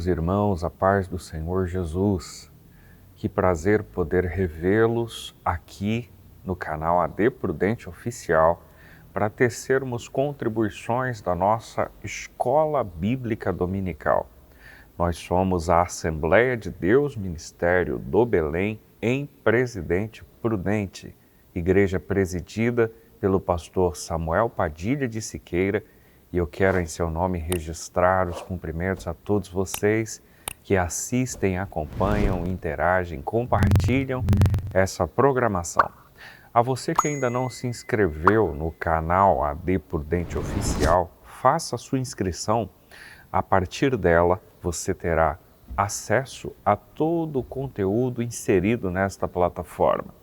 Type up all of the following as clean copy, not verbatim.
Queridos irmãos, a paz do Senhor Jesus, que prazer poder revê-los aqui no canal AD Prudente Oficial para tecermos contribuições da nossa Escola Bíblica Dominical. Nós somos a Assembleia de Deus Ministério do Belém em Presidente Prudente, igreja presidida pelo pastor Samuel Padilha de Siqueira, e eu quero em seu nome registrar os cumprimentos a todos vocês que assistem, acompanham, interagem, compartilham essa programação. A você que ainda não se inscreveu no canal AD Prudente Oficial, faça a sua inscrição. A partir dela, você terá acesso a todo o conteúdo inserido nesta plataforma,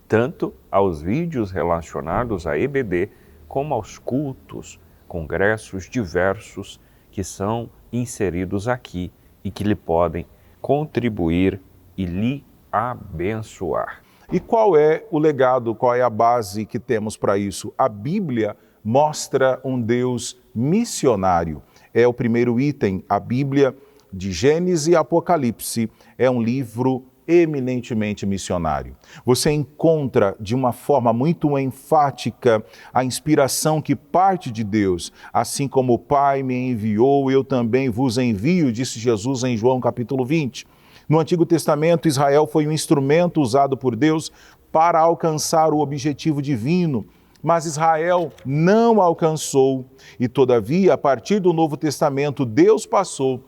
tanto aos vídeos relacionados à EBD, como aos cultos, congressos diversos que são inseridos aqui e que lhe podem contribuir e lhe abençoar. E qual é o legado, qual é a base que temos para isso? A Bíblia mostra um Deus missionário. É o primeiro item. A Bíblia de Gênesis e Apocalipse é um livro eminentemente missionário. Você encontra de uma forma muito enfática a inspiração que parte de Deus. Assim como o Pai me enviou, eu também vos envio, disse Jesus em João capítulo 20. No Antigo Testamento, Israel foi um instrumento usado por Deus para alcançar o objetivo divino, mas Israel não alcançou. E todavia, a partir do Novo Testamento, Deus passou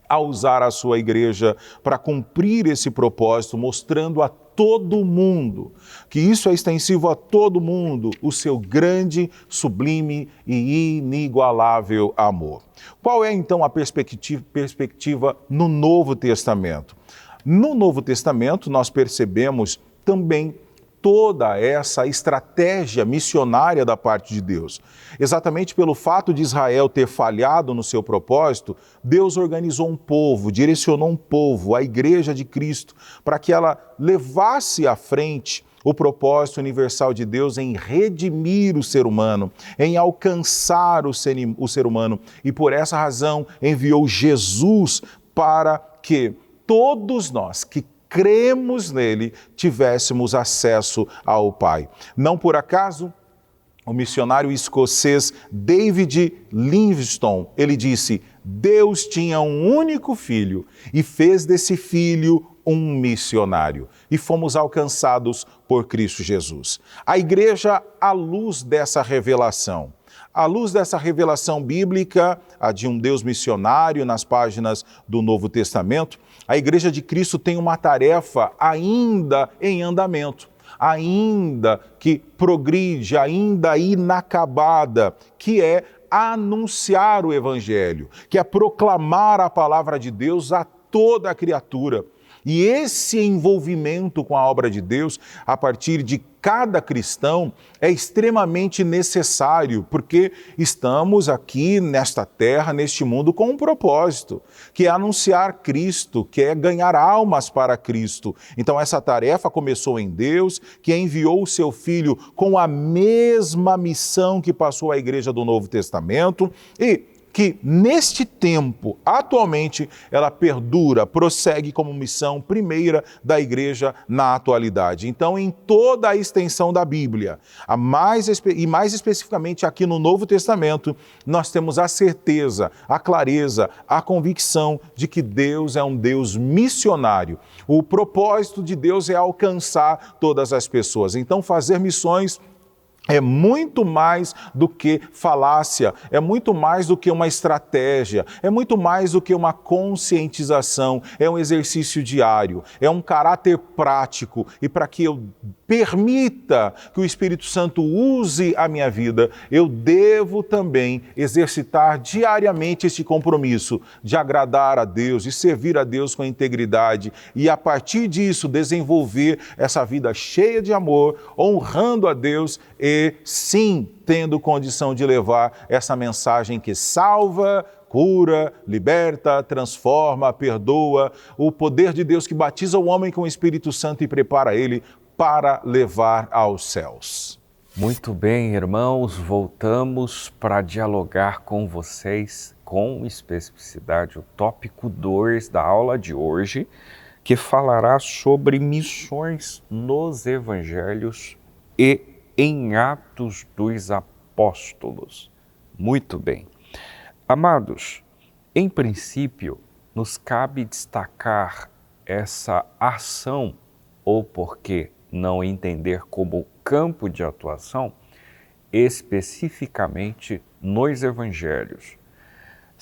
a usar a sua igreja para cumprir esse propósito, mostrando a todo mundo, que isso é extensivo a todo mundo, o seu grande, sublime e inigualável amor. Qual é então a perspectiva no Novo Testamento? No Novo Testamento nós percebemos também toda essa estratégia missionária da parte de Deus. Exatamente pelo fato de Israel ter falhado no seu propósito, Deus organizou um povo, direcionou um povo, a Igreja de Cristo, para que ela levasse à frente o propósito universal de Deus em redimir o ser humano, em alcançar o ser humano. E por essa razão enviou Jesus para que todos nós que cremos nele, tivéssemos acesso ao Pai. Não por acaso, o missionário escocês David Livingstone, ele disse: Deus tinha um único filho e fez desse filho um missionário. E fomos alcançados por Cristo Jesus. A igreja, à luz dessa revelação, à luz dessa revelação bíblica, a de um Deus missionário nas páginas do Novo Testamento, a Igreja de Cristo tem uma tarefa ainda em andamento, ainda que progride, ainda inacabada, que é anunciar o Evangelho, que é proclamar a palavra de Deus a toda a criatura. E esse envolvimento com a obra de Deus, a partir de cada cristão, é extremamente necessário, porque estamos aqui nesta terra, neste mundo, com um propósito, que é anunciar Cristo, que é ganhar almas para Cristo. Então essa tarefa começou em Deus, que enviou o seu Filho com a mesma missão que passou a Igreja do Novo Testamento e que neste tempo, atualmente, ela perdura, prossegue como missão primeira da igreja na atualidade. Então, em toda a extensão da Bíblia, mais especificamente aqui no Novo Testamento, nós temos a certeza, a clareza, a convicção de que Deus é um Deus missionário. O propósito de Deus é alcançar todas as pessoas. Então, fazer missões é muito mais do que falácia, é muito mais do que uma estratégia, é muito mais do que uma conscientização, é um exercício diário, é um caráter prático. E para que eu permita que o Espírito Santo use a minha vida, eu devo também exercitar diariamente esse compromisso de agradar a Deus, de servir a Deus com integridade e, a partir disso, desenvolver essa vida cheia de amor, honrando a Deus e, sim, tendo condição de levar essa mensagem que salva, cura, liberta, transforma, perdoa, o poder de Deus que batiza o homem com o Espírito Santo e prepara ele para levar aos céus. Muito bem, irmãos, voltamos para dialogar com vocês com especificidade o tópico 2 da aula de hoje, que falará sobre missões nos evangelhos e em Atos dos Apóstolos. Muito bem. Amados, em princípio, nos cabe destacar essa ação, ou por que não entender como campo de atuação, especificamente nos evangelhos.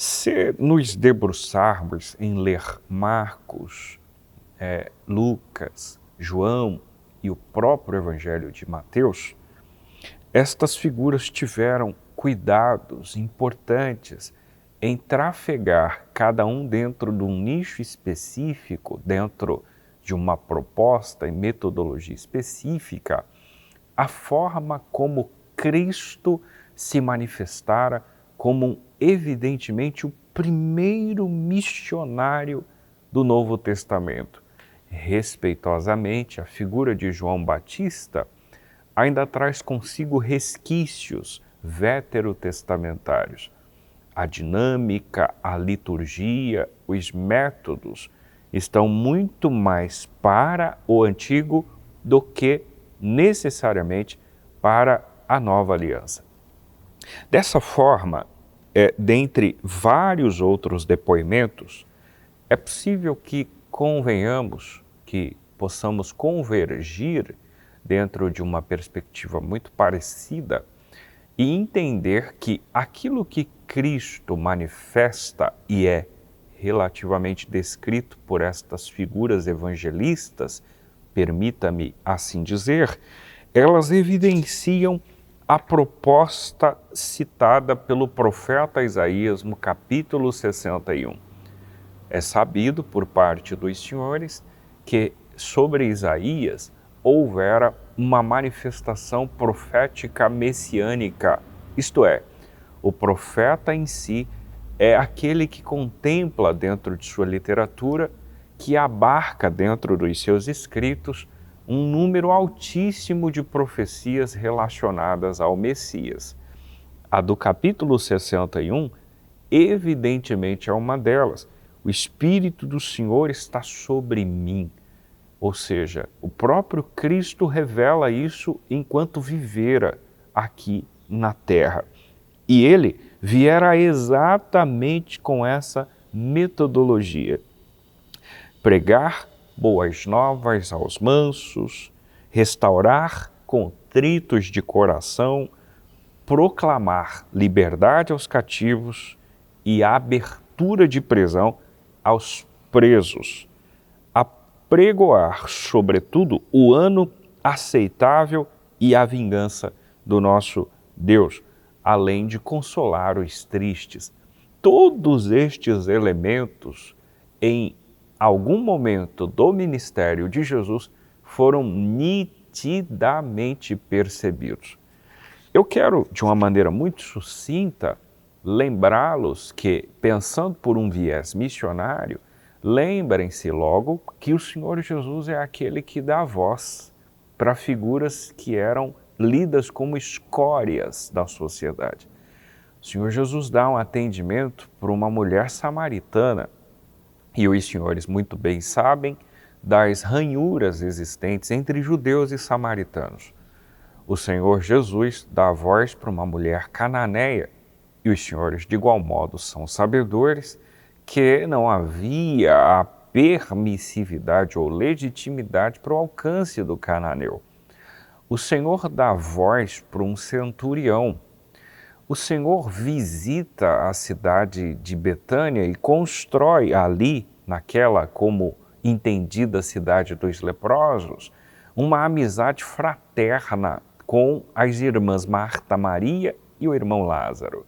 Se nos debruçarmos em ler Marcos, Lucas, João e o próprio evangelho de Mateus, estas figuras tiveram cuidados importantes em trafegar cada um dentro de um nicho específico, dentro de uma proposta e metodologia específica, a forma como Cristo se manifestara como evidentemente o primeiro missionário do Novo Testamento. Respeitosamente, a figura de João Batista ainda traz consigo resquícios veterotestamentários. A dinâmica, a liturgia, os métodos estão muito mais para o Antigo do que necessariamente para a Nova Aliança. Dessa forma, dentre vários outros depoimentos, é possível que convenhamos, que possamos convergir dentro de uma perspectiva muito parecida e entender que aquilo que Cristo manifesta e é relativamente descrito por estas figuras evangelistas, permita-me assim dizer, elas evidenciam a proposta citada pelo profeta Isaías no capítulo 61. É sabido por parte dos senhores que sobre Isaías houvera uma manifestação profética messiânica, isto é, o profeta em si é aquele que contempla dentro de sua literatura, que abarca dentro dos seus escritos um número altíssimo de profecias relacionadas ao Messias. A do capítulo 61, evidentemente, é uma delas. O Espírito do Senhor está sobre mim. Ou seja, o próprio Cristo revela isso enquanto vivera aqui na terra. E ele viera exatamente com essa metodologia. Pregar boas novas aos mansos, restaurar contritos de coração, proclamar liberdade aos cativos e abertura de prisão aos presos. Pregoar, sobretudo, o ano aceitável e a vingança do nosso Deus, além de consolar os tristes. Todos estes elementos, em algum momento do ministério de Jesus, foram nitidamente percebidos. Eu quero, de uma maneira muito sucinta, lembrá-los que, pensando por um viés missionário, lembrem-se logo que o Senhor Jesus é aquele que dá voz para figuras que eram lidas como escórias da sociedade. O Senhor Jesus dá um atendimento para uma mulher samaritana e os senhores muito bem sabem das ranhuras existentes entre judeus e samaritanos. O Senhor Jesus dá voz para uma mulher cananeia e os senhores de igual modo são sabedores que não havia a permissividade ou legitimidade para o alcance do cananeu. O Senhor dá voz para um centurião. O Senhor visita a cidade de Betânia e constrói ali, naquela como entendida cidade dos leprosos, uma amizade fraterna com as irmãs Marta, Maria e o irmão Lázaro.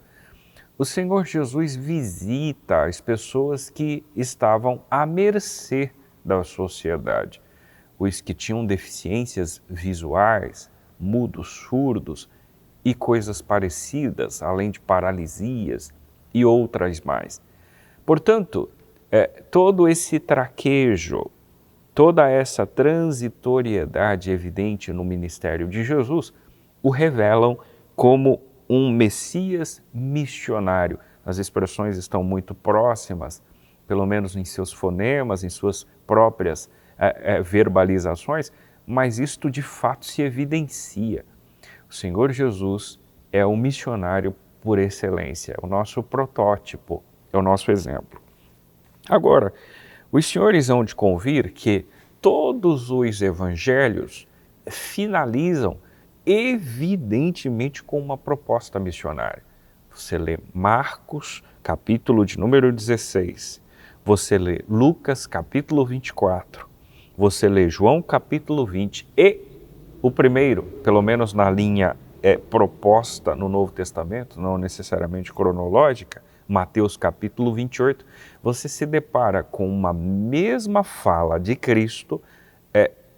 O Senhor Jesus visita as pessoas que estavam à mercê da sociedade, os que tinham deficiências visuais, mudos, surdos e coisas parecidas, além de paralisias e outras mais. Portanto, todo esse traquejo, toda essa transitoriedade evidente no ministério de Jesus, o revelam como um Messias missionário, as expressões estão muito próximas, pelo menos em seus fonemas, em suas próprias verbalizações, mas isto de fato se evidencia. O Senhor Jesus é o missionário por excelência, é o nosso protótipo, é o nosso exemplo. Agora, os senhores hão de convir que todos os evangelhos finalizam evidentemente com uma proposta missionária. Você lê Marcos, capítulo de número 16, você lê Lucas, capítulo 24, você lê João, capítulo 20 e o primeiro, pelo menos na linha proposta no Novo Testamento, não necessariamente cronológica, Mateus capítulo 28, você se depara com uma mesma fala de Cristo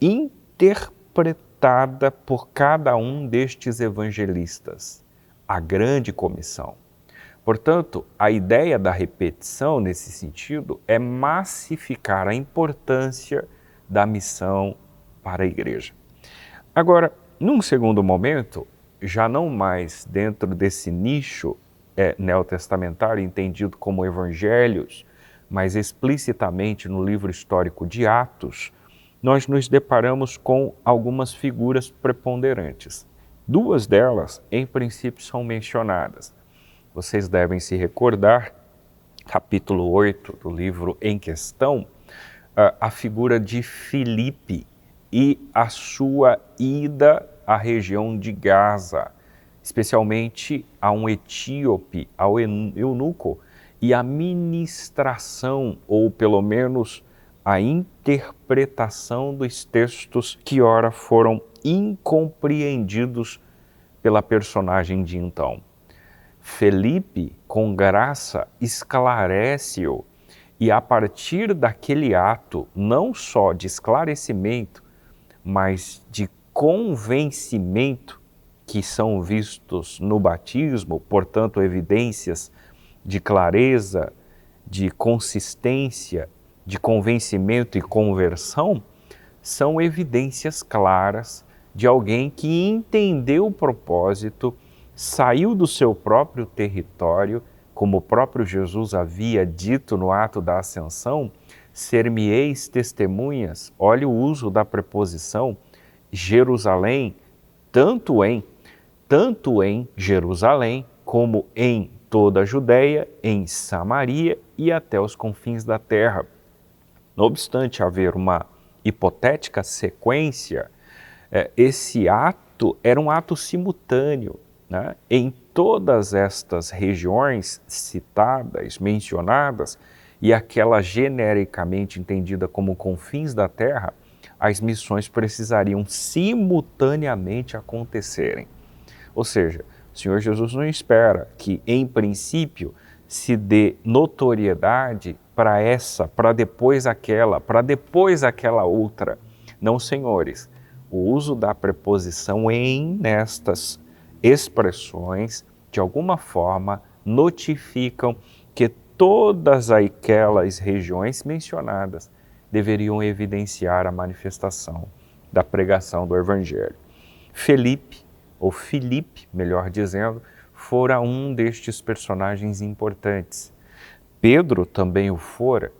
interpretada por cada um destes evangelistas, a grande comissão. Portanto, a ideia da repetição nesse sentido é massificar a importância da missão para a igreja. Agora, num segundo momento, já não mais dentro desse nicho neotestamentário entendido como evangelhos, mas explicitamente no livro histórico de Atos, nós nos deparamos com algumas figuras preponderantes. Duas delas, em princípio, são mencionadas. Vocês devem se recordar, capítulo 8 do livro em questão, a figura de Filipe e a sua ida à região de Gaza, especialmente a um etíope, ao eunuco, e a ministração, ou pelo menos a interpretação dos textos que ora foram incompreendidos pela personagem de então. Felipe, com graça, esclarece-o, e a partir daquele ato, não só de esclarecimento, mas de convencimento, que são vistos no batismo, portanto, evidências de clareza, de consistência, de convencimento e conversão, são evidências claras de alguém que entendeu o propósito, saiu do seu próprio território, como o próprio Jesus havia dito no ato da ascensão, ser-me-eis testemunhas, olha o uso da preposição, Jerusalém, tanto em Jerusalém, como em toda a Judéia, em Samaria e até os confins da terra. Não obstante haver uma hipotética sequência, esse ato era um ato simultâneo, né? Em todas estas regiões citadas, mencionadas, e aquela genericamente entendida como confins da terra, as missões precisariam simultaneamente acontecerem. Ou seja, o Senhor Jesus não espera que, em princípio, se dê notoriedade para essa, para depois aquela outra. Não, senhores, o uso da preposição em nestas expressões, de alguma forma, notificam que todas aquelas regiões mencionadas deveriam evidenciar a manifestação da pregação do Evangelho. Felipe, melhor dizendo, fora um destes personagens importantes. Pedro também o fora,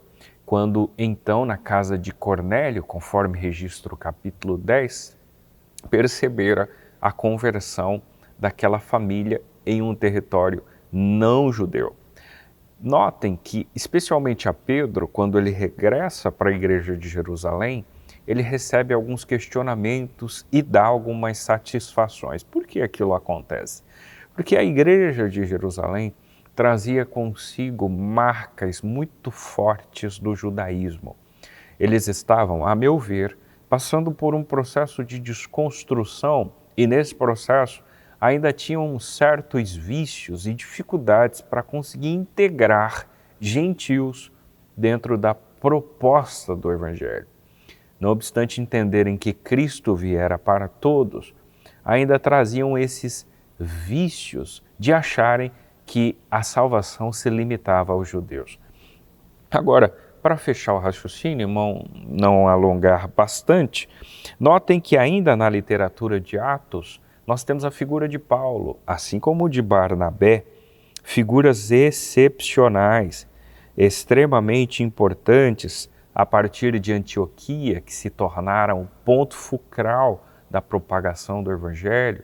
quando então na casa de Cornélio, conforme registra o capítulo 10, percebera a conversão daquela família em um território não judeu. Notem que, especialmente a Pedro, quando ele regressa para a igreja de Jerusalém, ele recebe alguns questionamentos e dá algumas satisfações. Por que aquilo acontece? Porque a igreja de Jerusalém trazia consigo marcas muito fortes do judaísmo. Eles estavam, a meu ver, passando por um processo de desconstrução e nesse processo ainda tinham certos vícios e dificuldades para conseguir integrar gentios dentro da proposta do Evangelho. Não obstante entenderem que Cristo viera para todos, ainda traziam esses vícios de acharem que a salvação se limitava aos judeus. Agora, para fechar o raciocínio, não alongar bastante, notem que ainda na literatura de Atos, nós temos a figura de Paulo, assim como de Barnabé, figuras excepcionais, extremamente importantes a partir de Antioquia, que se tornaram ponto fulcral da propagação do Evangelho,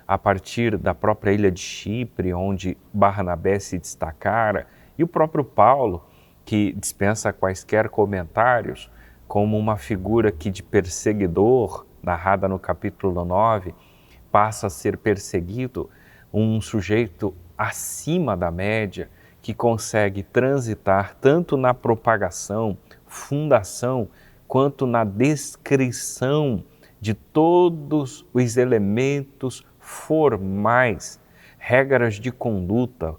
a partir da própria ilha de Chipre, onde Barnabé se destacara, e o próprio Paulo, que dispensa quaisquer comentários, como uma figura que de perseguidor, narrada no capítulo 9, passa a ser perseguido, um sujeito acima da média, que consegue transitar tanto na propagação, fundação, quanto na descrição de todos os elementos formais, regras de conduta,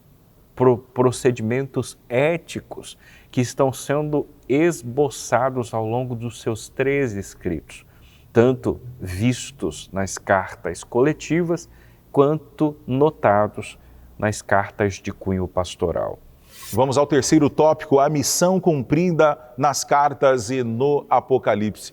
procedimentos éticos que estão sendo esboçados ao longo dos seus 13 escritos, tanto vistos nas cartas coletivas, quanto notados nas cartas de cunho pastoral. Vamos ao terceiro tópico, a missão cumprida nas cartas e no Apocalipse.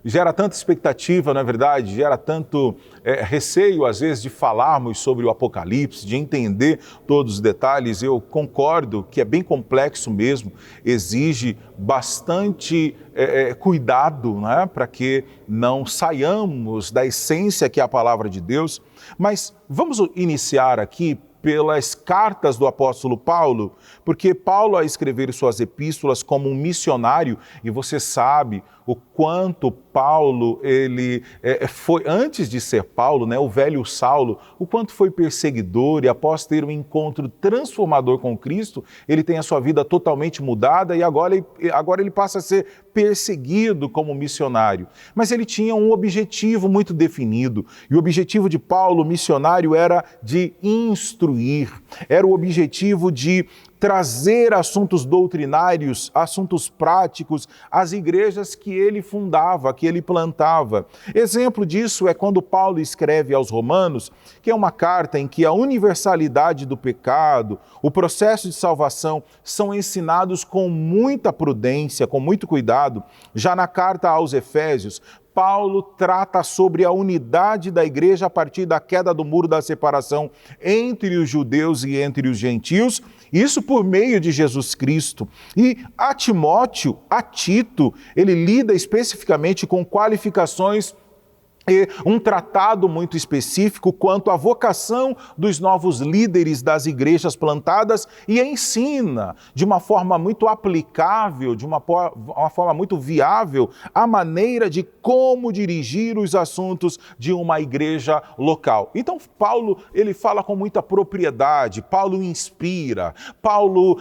Gera tanta expectativa, não é verdade? Gera tanto receio, às vezes, de falarmos sobre o Apocalipse, de entender todos os detalhes. Eu concordo que é bem complexo mesmo, exige bastante cuidado, né? Para que não saiamos da essência que é a palavra de Deus. Mas vamos iniciar aqui pelas cartas do apóstolo Paulo, porque Paulo, a escrever suas epístolas como um missionário, e você sabe o quanto Paulo, ele foi, antes de ser Paulo, né, o velho Saulo, o quanto foi perseguidor, e após ter um encontro transformador com Cristo, ele tem a sua vida totalmente mudada e agora ele passa a ser perseguido como missionário. Mas ele tinha um objetivo muito definido, e o objetivo de Paulo, missionário, era de instruir, era o objetivo de trazer assuntos doutrinários, assuntos práticos às igrejas que ele fundava, que ele plantava. Exemplo disso é quando Paulo escreve aos Romanos, que é uma carta em que a universalidade do pecado, o processo de salvação são ensinados com muita prudência, com muito cuidado. Já na carta aos Efésios, Paulo trata sobre a unidade da igreja a partir da queda do muro da separação entre os judeus e entre os gentios, isso por meio de Jesus Cristo. E a Timóteo, a Tito, ele lida especificamente com qualificações e um tratado muito específico quanto à vocação dos novos líderes das igrejas plantadas e ensina de uma forma muito aplicável, de uma forma muito viável, a maneira de como dirigir os assuntos de uma igreja local. Então, Paulo, ele fala com muita propriedade, Paulo inspira, Paulo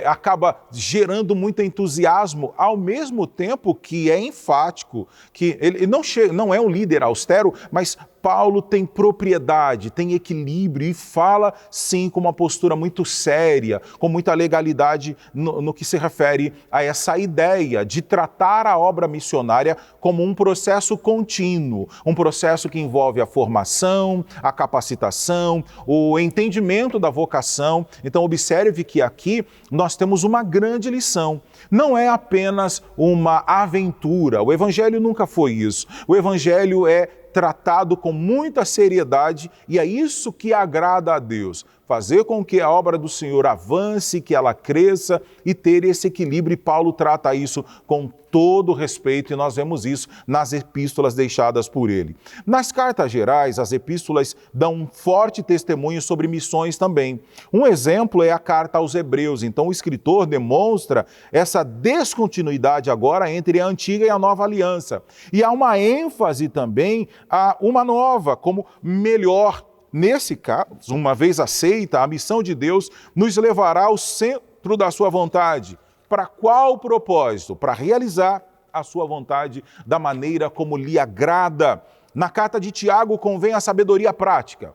acaba gerando muito entusiasmo, ao mesmo tempo que é enfático, que ele não é um líder austero, mas Paulo tem propriedade, tem equilíbrio e fala, sim, com uma postura muito séria, com muita legalidade no que se refere a essa ideia de tratar a obra missionária como um processo contínuo, um processo que envolve a formação, a capacitação, o entendimento da vocação. Então, observe que aqui nós temos uma grande lição. Não é apenas uma aventura, o Evangelho nunca foi isso. O Evangelho é tratado com muita seriedade e é isso que agrada a Deus. Fazer com que a obra do Senhor avance, que ela cresça e ter esse equilíbrio. E Paulo trata isso com todo respeito e nós vemos isso nas epístolas deixadas por ele. Nas cartas gerais, as epístolas dão um forte testemunho sobre missões também. Um exemplo é a carta aos Hebreus. Então o escritor demonstra essa descontinuidade agora entre a antiga e a nova aliança. E há uma ênfase também a uma nova, como melhor. Nesse caso, uma vez aceita, a missão de Deus nos levará ao centro da sua vontade. Para qual propósito? Para realizar a sua vontade da maneira como lhe agrada. Na carta de Tiago convém a sabedoria prática.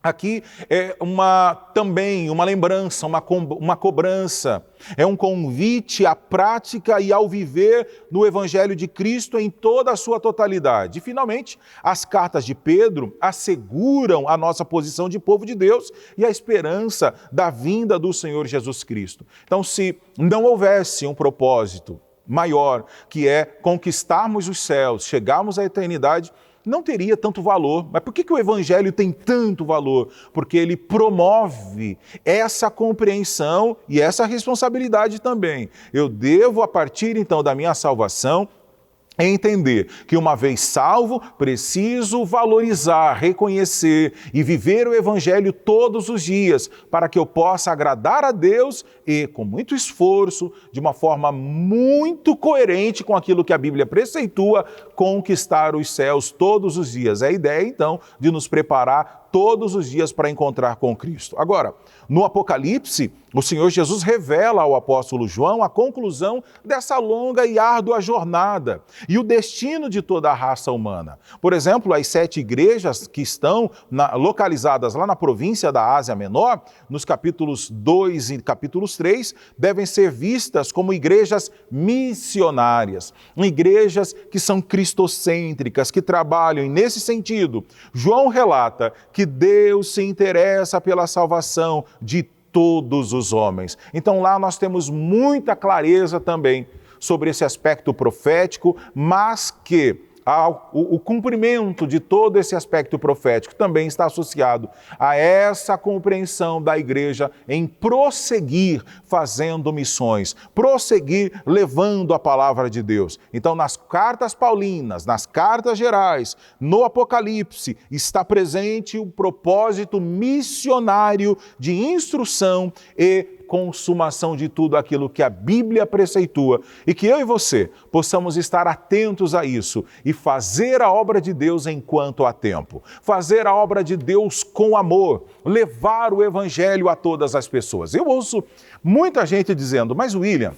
Aqui é também uma lembrança, uma cobrança, é um convite à prática e ao viver no Evangelho de Cristo em toda a sua totalidade. E, finalmente, as cartas de Pedro asseguram a nossa posição de povo de Deus e a esperança da vinda do Senhor Jesus Cristo. Então, se não houvesse um propósito maior, que é conquistarmos os céus, chegarmos à eternidade, não teria tanto valor. Mas por que o Evangelho tem tanto valor? Porque ele promove essa compreensão e essa responsabilidade também. Eu devo, a partir então da minha salvação, entender que uma vez salvo, preciso valorizar, reconhecer e viver o Evangelho todos os dias para que eu possa agradar a Deus e, com muito esforço, de uma forma muito coerente com aquilo que a Bíblia preceitua, conquistar os céus todos os dias. É a ideia, então, de nos preparar todos os dias para encontrar com Cristo. Agora, no Apocalipse, o Senhor Jesus revela ao apóstolo João a conclusão dessa longa e árdua jornada e o destino de toda a raça humana. Por exemplo, as 7 igrejas que estão localizadas lá na província da Ásia Menor, nos capítulos 2 e capítulos 3, devem ser vistas como igrejas missionárias, igrejas que são cristocêntricas, que trabalham nesse sentido. João relata que Deus se interessa pela salvação de todos os homens. Então lá nós temos muita clareza também sobre esse aspecto profético, mas que o cumprimento de todo esse aspecto profético também está associado a essa compreensão da igreja em prosseguir fazendo missões, prosseguir levando a palavra de Deus. Então, nas cartas paulinas, nas cartas gerais, no Apocalipse, está presente o propósito missionário de instrução e consumação de tudo aquilo que a Bíblia preceitua e que eu e você possamos estar atentos a isso e fazer a obra de Deus enquanto há tempo. Fazer a obra de Deus com amor, levar o Evangelho a todas as pessoas. Eu ouço muita gente dizendo, mas William,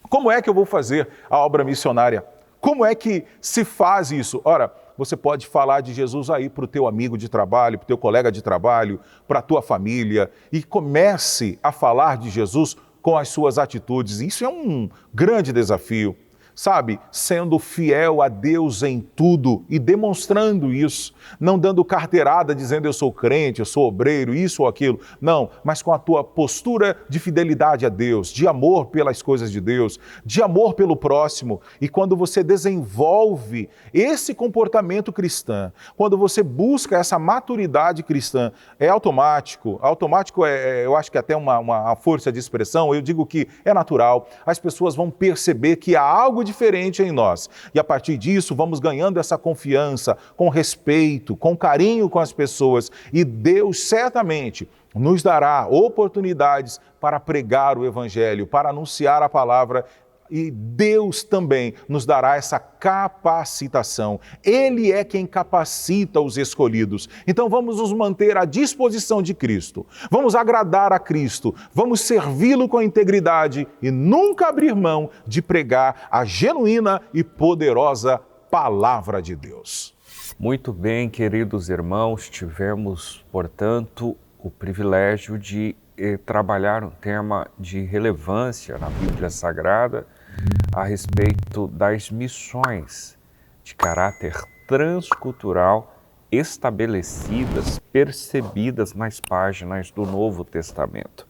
como é que eu vou fazer a obra missionária? Como é que se faz isso? Ora, você pode falar de Jesus aí para o teu amigo de trabalho, para o teu colega de trabalho, para a tua família e comece a falar de Jesus com as suas atitudes. Isso é um grande desafio, sabe? Sendo fiel a Deus em tudo e demonstrando isso, não dando carteirada dizendo eu sou crente, eu sou obreiro, isso ou aquilo. Não, mas com a tua postura de fidelidade a Deus, de amor pelas coisas de Deus, de amor pelo próximo. E quando você desenvolve esse comportamento cristão, quando você busca essa maturidade cristã, é automático. Automático eu acho que até uma força de expressão, eu digo que é natural. As pessoas vão perceber que há algo diferente em nós. E a partir disso, vamos ganhando essa confiança, com respeito, com carinho com as pessoas. E Deus certamente nos dará oportunidades para pregar o Evangelho, para anunciar a palavra. E Deus também nos dará essa capacitação. Ele é quem capacita os escolhidos. Então vamos nos manter à disposição de Cristo. Vamos agradar a Cristo. Vamos servi-lo com integridade e nunca abrir mão de pregar a genuína e poderosa palavra de Deus. Muito bem, queridos irmãos, tivemos, portanto, o privilégio de trabalhar um tema de relevância na Bíblia Sagrada a respeito das missões de caráter transcultural estabelecidas, percebidas nas páginas do Novo Testamento.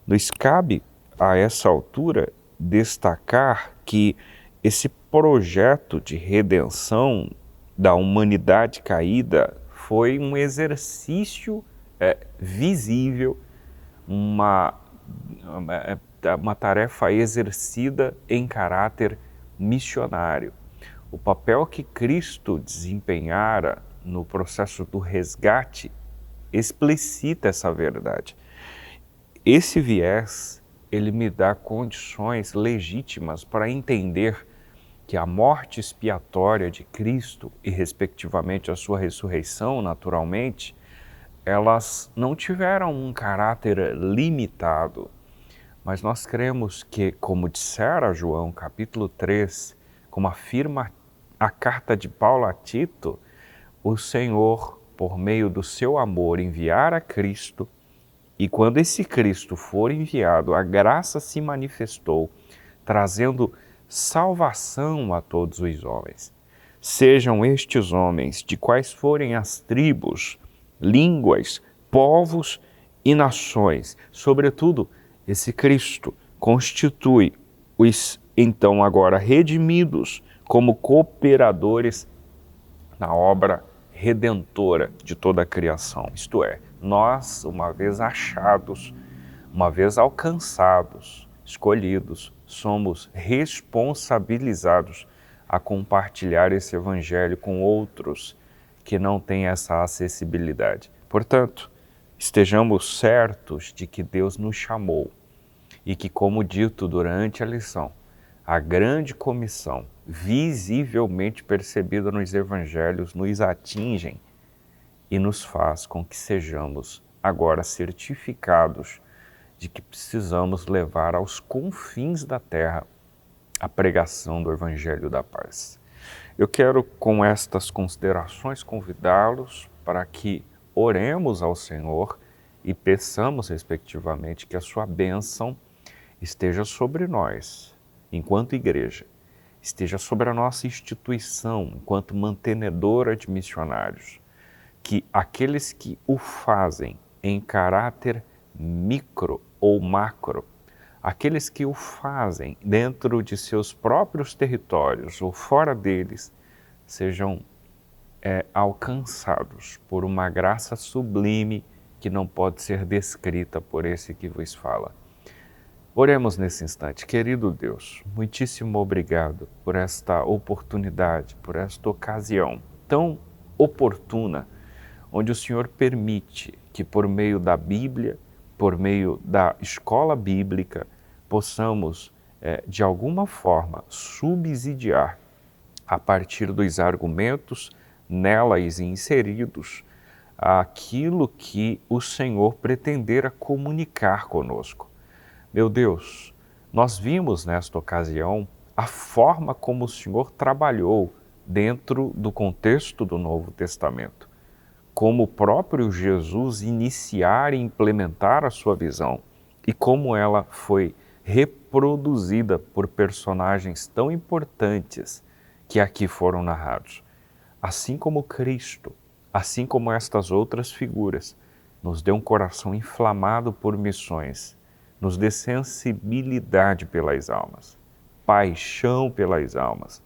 Nos cabe, a essa altura, destacar que esse projeto de redenção da humanidade caída foi um exercício visível, uma tarefa exercida em caráter missionário. O papel que Cristo desempenhara no processo do resgate explicita essa verdade. Esse viés, ele me dá condições legítimas para entender que a morte expiatória de Cristo e, respectivamente, a sua ressurreição, naturalmente, elas não tiveram um caráter limitado, mas nós cremos que, como dissera João, capítulo 3, como afirma a carta de Paulo a Tito, o Senhor, por meio do seu amor, enviara Cristo, e quando esse Cristo for enviado, a graça se manifestou, trazendo salvação a todos os homens. Sejam estes homens de quais forem as tribos, línguas, povos e nações. Sobretudo, esse Cristo constitui os, então, agora redimidos como cooperadores na obra redentora de toda a criação. Isto é, nós, uma vez achados, uma vez alcançados, escolhidos, somos responsabilizados a compartilhar esse evangelho com outros que não têm essa acessibilidade. Portanto, estejamos certos de que Deus nos chamou e que, como dito durante a lição, a grande comissão, visivelmente percebida nos evangelhos, nos atingem e nos faz com que sejamos agora certificados de que precisamos levar aos confins da terra a pregação do Evangelho da Paz. Eu quero, com estas considerações, convidá-los para que oremos ao Senhor e peçamos, respectivamente, que a sua bênção esteja sobre nós, enquanto igreja, esteja sobre a nossa instituição, enquanto mantenedora de missionários, que aqueles que o fazem em caráter micro ou macro, aqueles que o fazem dentro de seus próprios territórios ou fora deles, sejam alcançados por uma graça sublime que não pode ser descrita por esse que vos fala. Oremos nesse instante. Querido Deus, muitíssimo obrigado por esta oportunidade, por esta ocasião tão oportuna, onde o Senhor permite que por meio da Bíblia, por meio da escola bíblica, possamos, de alguma forma, subsidiar, a partir dos argumentos nelas inseridos, aquilo que o Senhor pretendera comunicar conosco. Meu Deus, nós vimos nesta ocasião a forma como o Senhor trabalhou dentro do contexto do Novo Testamento, como o próprio Jesus iniciar e implementar a sua visão e como ela foi reproduzida por personagens tão importantes que aqui foram narrados. Assim como Cristo, assim como estas outras figuras, nos dê um coração inflamado por missões, nos dê sensibilidade pelas almas, paixão pelas almas,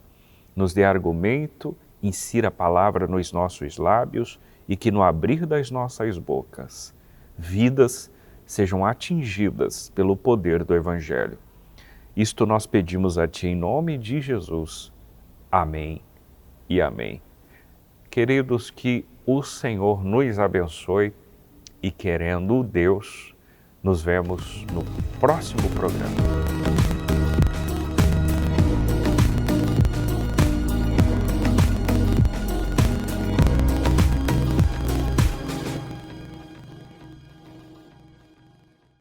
nos dê argumento, insira a palavra nos nossos lábios e que no abrir das nossas bocas, vidas sejam atingidas pelo poder do Evangelho. Isto nós pedimos a Ti em nome de Jesus. Amém e amém. Queridos, que o Senhor nos abençoe e, querendo Deus, nos vemos no próximo programa.